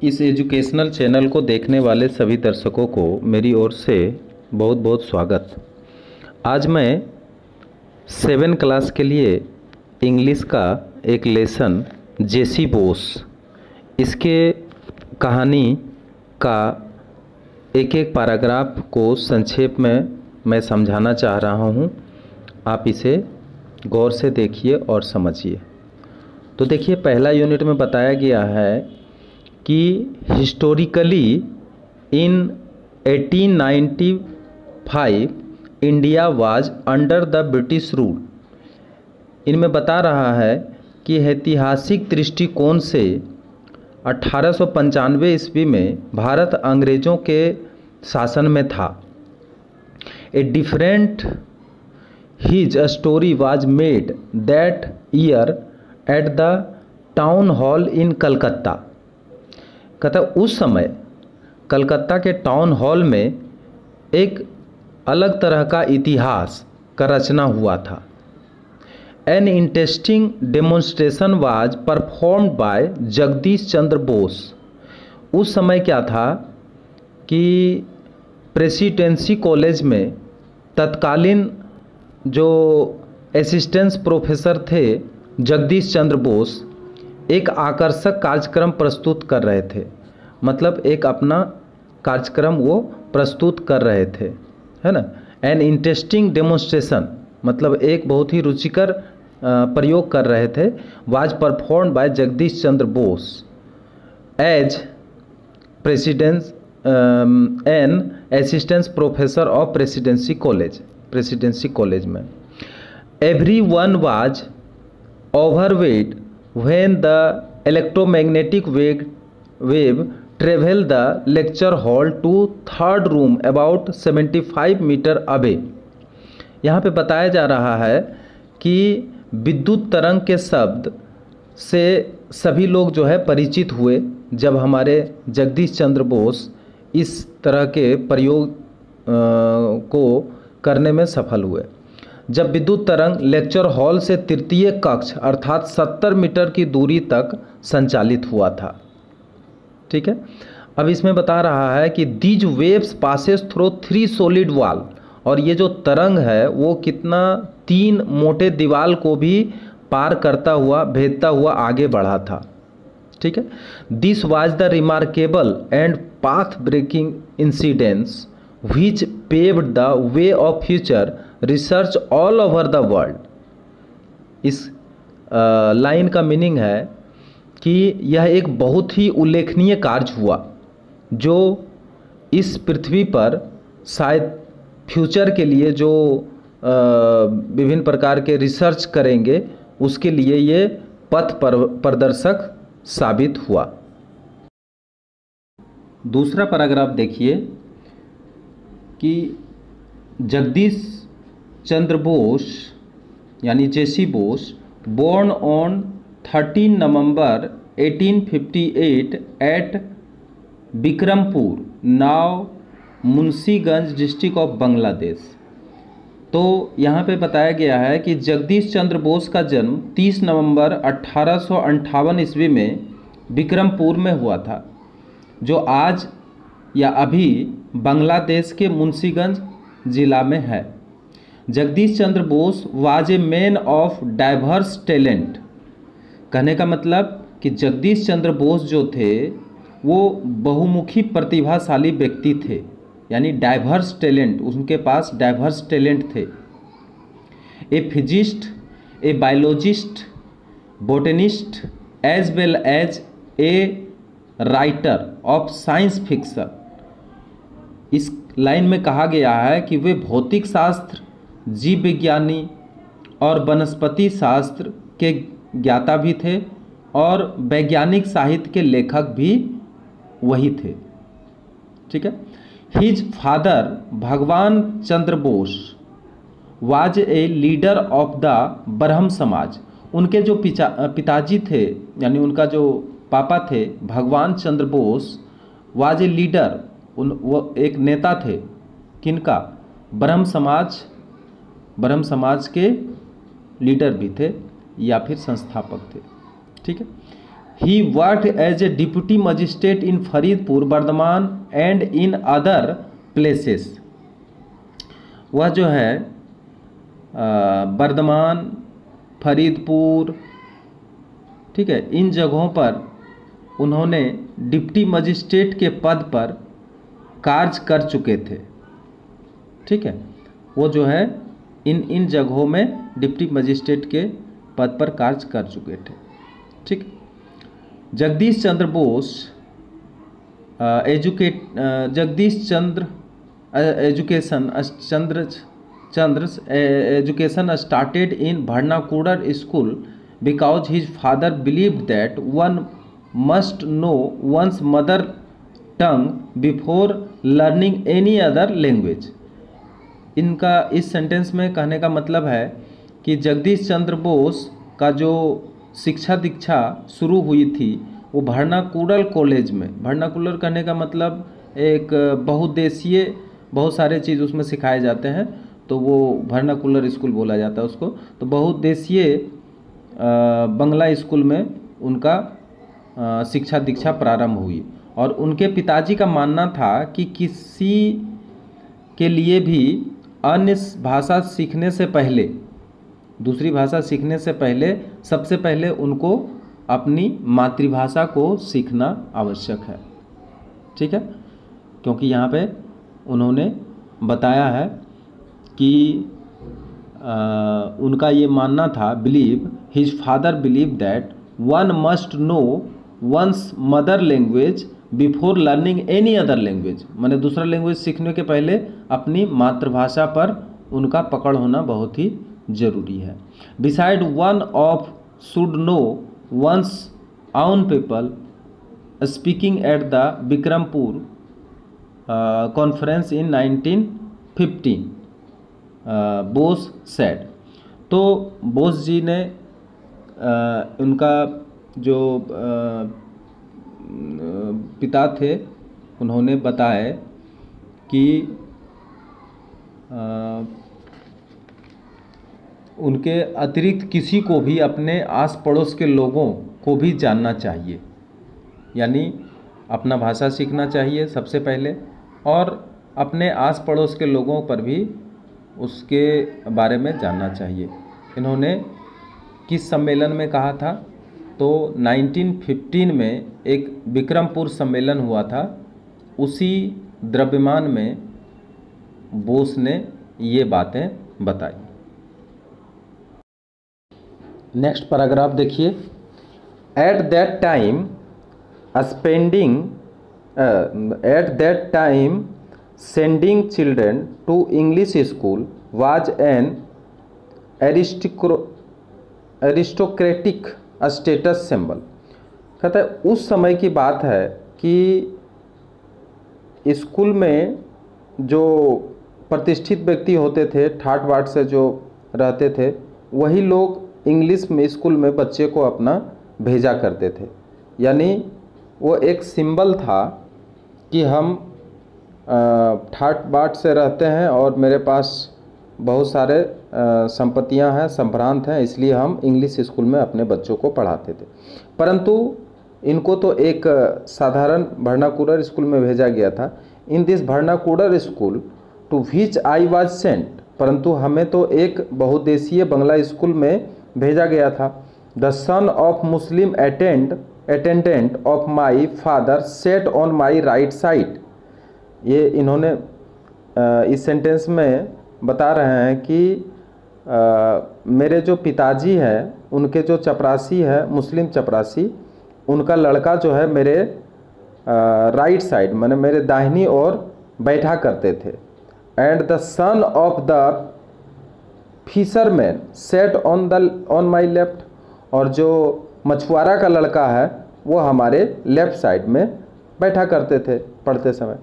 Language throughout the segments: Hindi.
इस एजुकेशनल चैनल को देखने वाले सभी दर्शकों को मेरी ओर से बहुत बहुत स्वागत। आज मैं 7 क्लास के लिए इंग्लिश का एक लेसन जेसी बोस, इसके कहानी का एक एक पैराग्राफ को संक्षेप में मैं समझाना चाह रहा हूँ। आप इसे गौर से देखिए और समझिए। तो देखिए, पहला यूनिट में बताया गया है कि historically in 1895 India was under the British rule. इनमें बता रहा है कि ऐतिहासिक दृष्टिकोण से 1895 ईस्वी में भारत अंग्रेज़ों के शासन में था। A different history was made that year at the town hall in Calcutta. कहता उस समय कलकत्ता के टाउन हॉल में एक अलग तरह का इतिहास का रचना हुआ था। An interesting demonstration was performed by Jagdish Chandra Bose. उस समय क्या था कि प्रेसिडेंसी कॉलेज में तत्कालीन जो असिस्टेंट प्रोफेसर थे जगदीश चंद्र बोस एक आकर्षक कार्यक्रम प्रस्तुत कर रहे थे। मतलब एक अपना कार्यक्रम वो प्रस्तुत कर रहे थे, है ना। एन इंटरेस्टिंग डेमोन्स्ट्रेशन मतलब एक बहुत ही रुचिकर प्रयोग कर रहे थे। Was performed by Jagdish Chandra Bose as president an assistant professor of Presidency College में। Every one was overweight when the electromagnetic wave traveled the lecture hall to third room about 75 metre away। यहाँ पे बताया जा रहा है कि विद्युत तरंग के शब्द से सभी लोग जो है परिचित हुए जब हमारे जगदीश चंद्र बोस इस तरह के प्रयोग को करने में सफल हुए। जब विद्युत तरंग लेक्चर हॉल से तृतीय कक्ष अर्थात 70 मीटर की दूरी तक संचालित हुआ था। ठीक है, अब इसमें बता रहा है कि these waves passes through 3 solid wall, और ये जो तरंग है वो कितना 3 मोटे दीवाल को भी पार करता हुआ भेदता हुआ आगे बढ़ा था। ठीक है, this was the remarkable and path breaking incidents which paved the way of future research all over the world. इस लाइन का मीनिंग है कि यह एक बहुत ही उल्लेखनीय कार्य हुआ जो इस पृथ्वी पर शायद फ्यूचर के लिए जो विभिन्न प्रकार के रिसर्च करेंगे उसके लिए ये पथ प्रदर्शक साबित हुआ। दूसरा पैराग्राफ देखिए कि जगदीश चंद्र बोस यानी J C Bose born on 13 November 1858 at Bikrampur now Munshiganj district of Bangladesh. तो यहाँ पे बताया गया है कि जगदीश चंद्र बोस का जन्म 30 नवंबर 1858 ईस्वी में बिक्रमपुर में हुआ था, जो आज या अभी बांग्लादेश के मुंशीगंज जिला में है। Jagdish Chandra Bose was a man of diverse talent. कहने का मतलब कि जगदीश चंद्र बोस जो थे वो बहुमुखी प्रतिभाशाली व्यक्ति थे, यानी डाइवर्स टैलेंट, उनके पास डाइवर्स टैलेंट थे। A physicist, a biologist, botanist as well as a writer of science fiction. इस लाइन में कहा गया है कि वे भौतिक शास्त्र, जीव विज्ञानी और वनस्पति शास्त्र के ज्ञाता भी थे और वैज्ञानिक साहित्य के लेखक भी वही थे। ठीक है, his father Bhagwan Chandra Bose was a leader of the Brahmo Samaj. उनके जो पिताजी थे यानी उनका जो पापा थे भगवान Chandra Bose was a leader, वो एक नेता थे। किनका? ब्रह्म समाज के लीडर भी थे या फिर संस्थापक थे। ठीक है, he worked as a deputy magistrate in Faridpur, Bardhaman and in other places. वह जो है बर्धमान, फरीदपुर, ठीक है, इन जगहों पर उन्होंने डिप्टी मजिस्ट्रेट के पद पर कार्य कर चुके थे। ठीक है, वो जो है इन जगहों में डिप्टी मजिस्ट्रेट के पद पर कार्य कर चुके थे। ठीक, Jagdish Chandra Bose education started in Vernacular school because his father believed that one must know one's mother tongue before learning any other language। इनका इस सेंटेंस में कहने का मतलब है कि जगदीश चंद्र बोस का जो शिक्षा दीक्षा शुरू हुई थी वो वर्नाकुलर कॉलेज में, वर्नाकुलर कहने का मतलब एक बहुउद्देशीय, बहुत सारे चीज़ उसमें सिखाए जाते हैं, तो वो वर्नाकुलर स्कूल बोला जाता है उसको। तो बहुउद्देशीय बंगला स्कूल में उनका शिक्षा दीक्षा प्रारंभ हुई और उनके पिताजी का मानना था कि किसी के लिए भी अन्य भाषा सीखने से पहले, दूसरी भाषा सीखने से पहले सबसे पहले उनको अपनी मातृभाषा को सीखना आवश्यक है। ठीक है, क्योंकि यहाँ पे उन्होंने बताया है कि उनका ये मानना था, believe, his father believe that one must know one's mother language before learning any other language. माने दूसरा लैंग्वेज सीखने के पहले अपनी मातृभाषा पर उनका पकड़ होना बहुत ही जरूरी है। Beside one of should know one's own people speaking at the Bikrampur conference in 1915, Bose said. तो बोस जी ने उनका जो पिता थे उन्होंने बताया कि उनके अतिरिक्त किसी को भी अपने आस पड़ोस के लोगों को भी जानना चाहिए, यानी अपना भाषा सीखना चाहिए सबसे पहले और अपने आस पड़ोस के लोगों पर भी उसके बारे में जानना चाहिए। इन्होंने किस सम्मेलन में कहा था? तो 1915 में एक बिक्रमपुर सम्मेलन हुआ था, उसी द्रव्यमान में बोस ने ये बातें बताई। नेक्स्ट पैराग्राफ देखिए। At that time sending children to English school was an aristocratic status symbol. कहता है उस समय की बात है कि स्कूल में जो प्रतिष्ठित व्यक्ति होते थे, ठाट बाट से जो रहते थे, वही लोग इंग्लिश में स्कूल में बच्चे को अपना भेजा करते थे। यानी वो एक सिंबल था कि हम ठाट बाट से रहते हैं और मेरे पास बहुत सारे संपत्तियां हैं, संभ्रांत हैं, इसलिए हम इंग्लिश स्कूल में अपने बच्चों को पढ़ाते थे। परंतु इनको तो एक साधारण वर्नाकुलर स्कूल में भेजा गया था। In this vernacular school to which I was sent, परंतु हमें तो एक बहुउद्देशीय बंगला स्कूल में भेजा गया था। The son of Muslim attendant of my father set on my right side. ये इन्होंने इस सेंटेंस में बता रहे हैं कि मेरे जो पिताजी हैं उनके जो चपरासी है, मुस्लिम चपरासी, उनका लड़का जो है मेरे राइट साइड माने मेरे दाहिनी ओर बैठा करते थे। And the son of the fisherman set on my left, और जो मछुआरा का लड़का है वो हमारे लेफ्ट साइड में बैठा करते थे पढ़ते समय।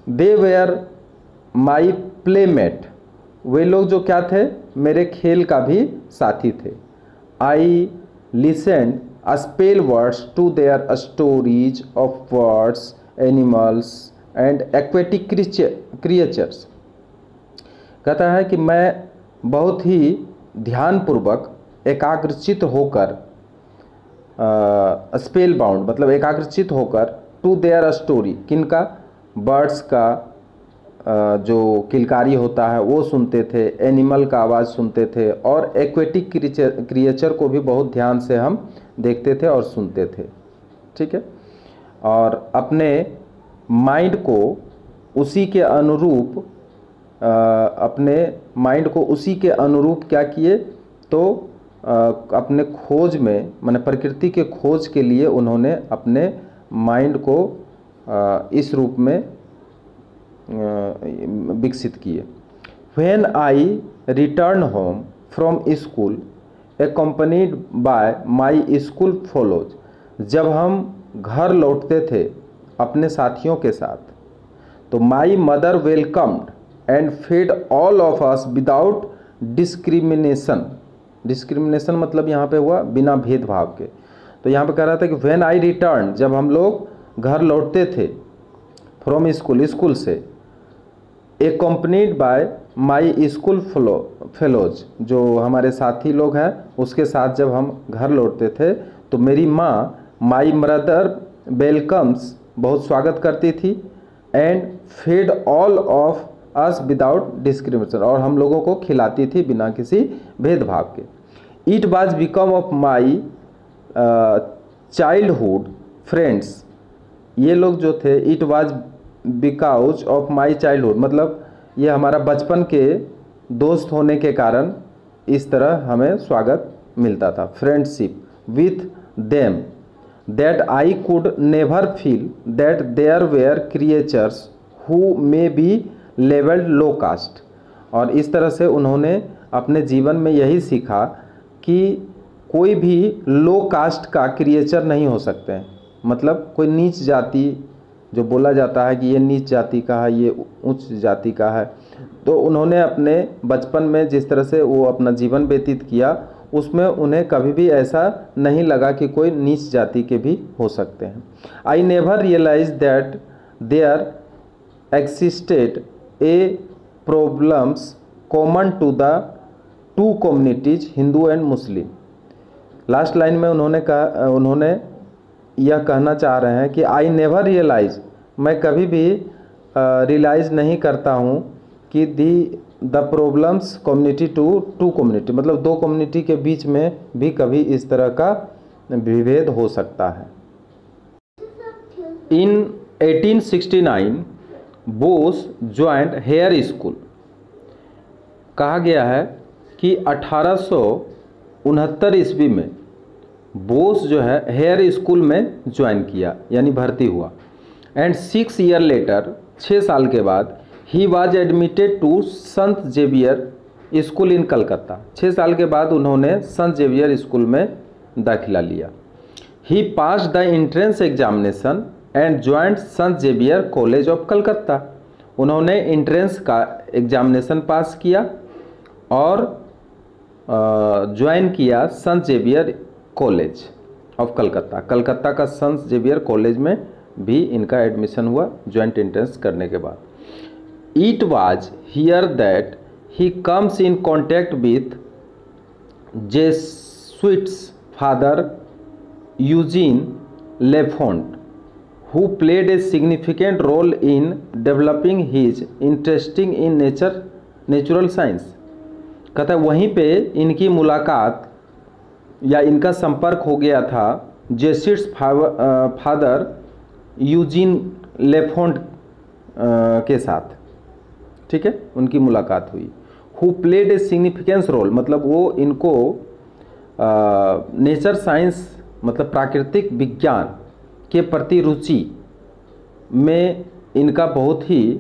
दे वेयर माई प्लेमेट, वे लोग जो क्या थे, मेरे खेल का भी साथी थे। I listened spellbound to their stories of birds, animals and aquatic creatures. कहता है कि मैं बहुत ही ध्यानपूर्वक एकाग्रचित होकर स्पेल बाउंड मतलब एकाग्रचित होकर टू देयर स्टोरी, किनका, बर्ड्स का जो किलकारी होता है वो सुनते थे, एनिमल का आवाज़ सुनते थे, और एक्वेटिक क्रिएचर को भी बहुत ध्यान से हम देखते थे और सुनते थे। ठीक है, और अपने माइंड को उसी के अनुरूप क्या किए, तो अपने खोज में माने प्रकृति के खोज के लिए उन्होंने अपने माइंड को इस रूप में विकसित किए। When I returned home from school accompanied by my school fellows, जब हम घर लौटते थे अपने साथियों के साथ, तो my mother welcomed and fed all of us without discrimination। Discrimination मतलब यहाँ पे हुआ बिना भेदभाव के। तो यहाँ पे कह रहा था कि when I returned, जब हम लोग घर लौटते थे फ्रॉम स्कूल से, accompanied by my school fellows, जो हमारे साथी लोग हैं उसके साथ जब हम घर लौटते थे, तो मेरी माँ my mother welcomes बहुत स्वागत करती थी, and fed all of us without discrimination, और हम लोगों को खिलाती थी बिना किसी भेदभाव के। It was become of my childhood friends, ये लोग जो थे it was because of my childhood मतलब ये हमारा बचपन के दोस्त होने के कारण इस तरह हमें स्वागत मिलता था। Friendship with them that I could never feel that there were creatures who may be labeled low caste, और इस तरह से उन्होंने अपने जीवन में यही सीखा कि कोई भी लो कास्ट का क्रिएचर नहीं हो सकते हैं, मतलब कोई नीच जाति जो बोला जाता है कि ये नीच जाति का है, ये उच्च जाति का है। तो उन्होंने अपने बचपन में जिस तरह से वो अपना जीवन व्यतीत किया, उसमें उन्हें कभी भी ऐसा नहीं लगा कि कोई नीच जाति के भी हो सकते हैं। I never realize that there existed a problems common to the two communities Hindu and Muslim. Last line में उन्होंने यह कहना चाह रहे हैं कि आई नेवर रियलाइज, मैं कभी भी रियलाइज़ नहीं करता हूँ कि the problems community to community मतलब दो कम्युनिटी के बीच में भी कभी इस तरह का विभेद हो सकता है। इन 1869 बोस ज्वाइंट हेयर स्कूल, कहा गया है कि 1869 ईस्वी में बोस जो है हेयर स्कूल में ज्वाइन किया यानी भर्ती हुआ। एंड 6 ईयर लेटर, 6 साल के बाद, he was admitted to Sant Xavier school इन कलकत्ता। 6 साल के बाद उन्होंने संत जेवियर स्कूल में दाखिला लिया। He passed the entrance examination and joined Sant Xavier college of Calcutta. उन्होंने एंट्रेंस का एग्जामिनेशन पास किया और ज्वाइन किया संत Xavier college of Calcutta. Calcutta का संत जेवियर कॉलेज में भी इनका एडमिशन हुआ ज्वाइंट एंट्रेंस करने के बाद। It was here that he comes in contact with Jesuits father Eugene Lafont who played a significant role in developing his interesting in natural science। कहता है वहीं पे इनकी मुलाकात या इनका संपर्क हो गया था जेसुइट्स फादर यूजीन लेफोंट के साथ। ठीक है, उनकी मुलाकात हुई। Who played a significance role मतलब वो इनको नेचर साइंस मतलब प्राकृतिक विज्ञान के प्रति रुचि में इनका बहुत ही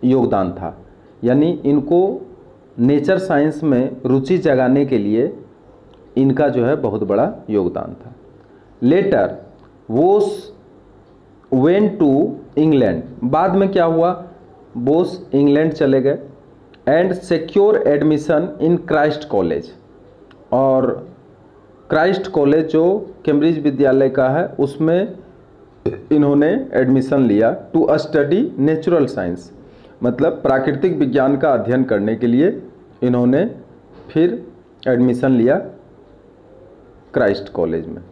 योगदान था, यानी इनको नेचर साइंस में रुचि जगाने के लिए इनका जो है बहुत बड़ा योगदान था। Later Bose went to England, बाद में क्या हुआ, बोस इंग्लैंड चले गए and secure admission in Christ college, और क्राइस्ट कॉलेज जो कैम्ब्रिज विद्यालय का है उसमें इन्होंने एडमिशन लिया टू स्टडी नेचुरल साइंस मतलब प्राकृतिक विज्ञान का अध्ययन करने के लिए इन्होंने फिर एडमिशन लिया क्राइस्ट कॉलेज में।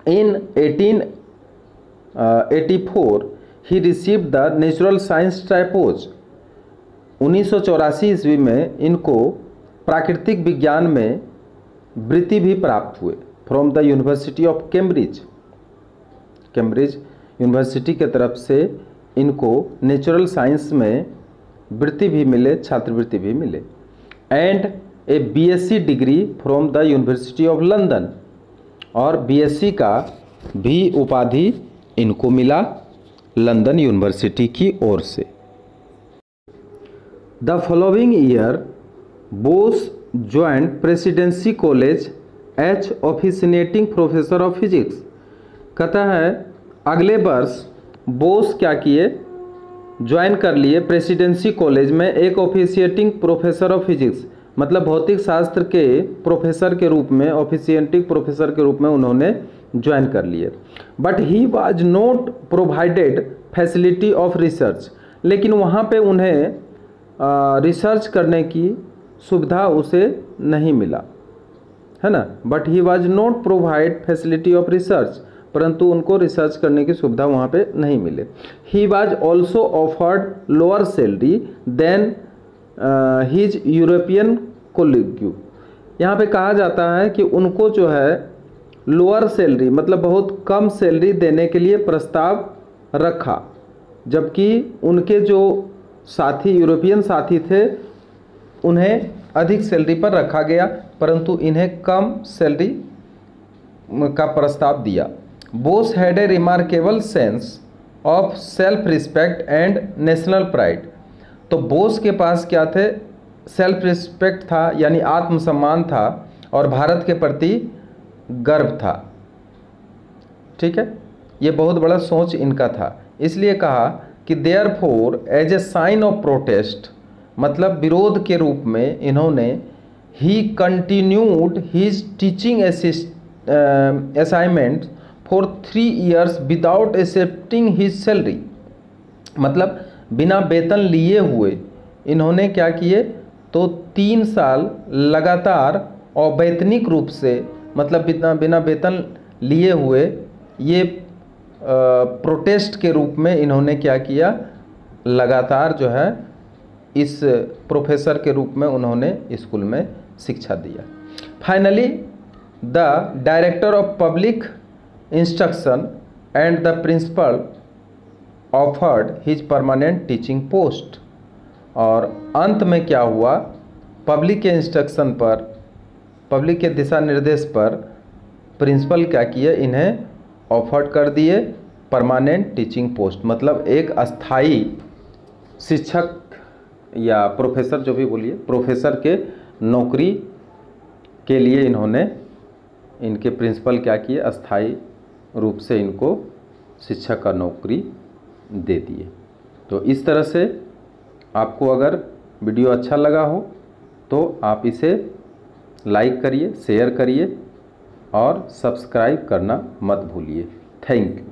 In 1884 he received the Natural Science Tripos। 1984 ईस्वी में इनको प्राकृतिक विज्ञान में वृत्ति भी प्राप्त हुए from the university of Cambridge. Cambridge university के तरफ से इनको नेचुरल साइंस में वृत्ति भी मिले, छात्रवृत्ति भी मिले। And A BSc degree from the university of London, और बीएससी का भी उपाधि इनको मिला लंदन यूनिवर्सिटी की ओर से। The following year Bose joint presidency college as officiating professor of physics. कहता है अगले वर्ष बोस क्या किए, ज्वाइन कर लिए प्रेसिडेंसी कॉलेज में एक ऑफिशिएटिंग प्रोफेसर ऑफ फिजिक्स, मतलब भौतिक शास्त्र के प्रोफेसर के रूप में, ऑफिशिएटिंग प्रोफेसर के रूप में उन्होंने ज्वाइन कर लिए। But he was not provided facility of research, लेकिन वहाँ पे उन्हें रिसर्च करने की सुविधा उसे नहीं मिला, है ना। But he was not provide facility of research, परंतु उनको रिसर्च करने की सुविधा वहाँ पे नहीं मिले। He was also offered lower salary then his European colleague. यहाँ पे कहा जाता है कि उनको जो है लोअर सैलरी, मतलब बहुत कम सैलरी देने के लिए प्रस्ताव रखा, जबकि उनके जो साथी यूरोपियन साथी थे उन्हें अधिक सैलरी पर रखा गया, परंतु इन्हें कम सैलरी का प्रस्ताव दिया। Bose had a remarkable sense of self respect and national pride. तो बोस के पास क्या थे, सेल्फ रिस्पेक्ट था यानी आत्मसम्मान था, और भारत के प्रति गर्व था। ठीक है, ये बहुत बड़ा सोच इनका था। इसलिए कहा कि therefore as a sign of protest, मतलब विरोध के रूप में इन्होंने he continued his teaching assignment for 3 years without accepting his salary, मतलब बिना वेतन लिए हुए इन्होंने क्या किए, तो 3 साल लगातार अवैतनिक रूप से, मतलब बिना वेतन लिए हुए ये प्रोटेस्ट के रूप में इन्होंने क्या किया, लगातार जो है इस प्रोफेसर के रूप में उन्होंने स्कूल में शिक्षा दिया। Finally the director of public instruction and the principal offered his permanent teaching post. और अंत में क्या हुआ, पब्लिक के इंस्ट्रक्शन पर, पब्लिक के दिशा निर्देश पर प्रिंसिपल क्या किए, इन्हें ऑफर्ड कर दिए परमानेंट टीचिंग पोस्ट, मतलब एक अस्थाई शिक्षक या प्रोफेसर, जो भी बोलिए, प्रोफेसर के नौकरी के लिए इन्होंने, इनके प्रिंसिपल क्या किए, अस्थाई रूप से इनको शिक्षक का नौकरी दे दिए। तो इस तरह से आपको अगर वीडियो अच्छा लगा हो तो आप इसे लाइक करिए, शेयर करिए और सब्सक्राइब करना मत भूलिए। Thank you.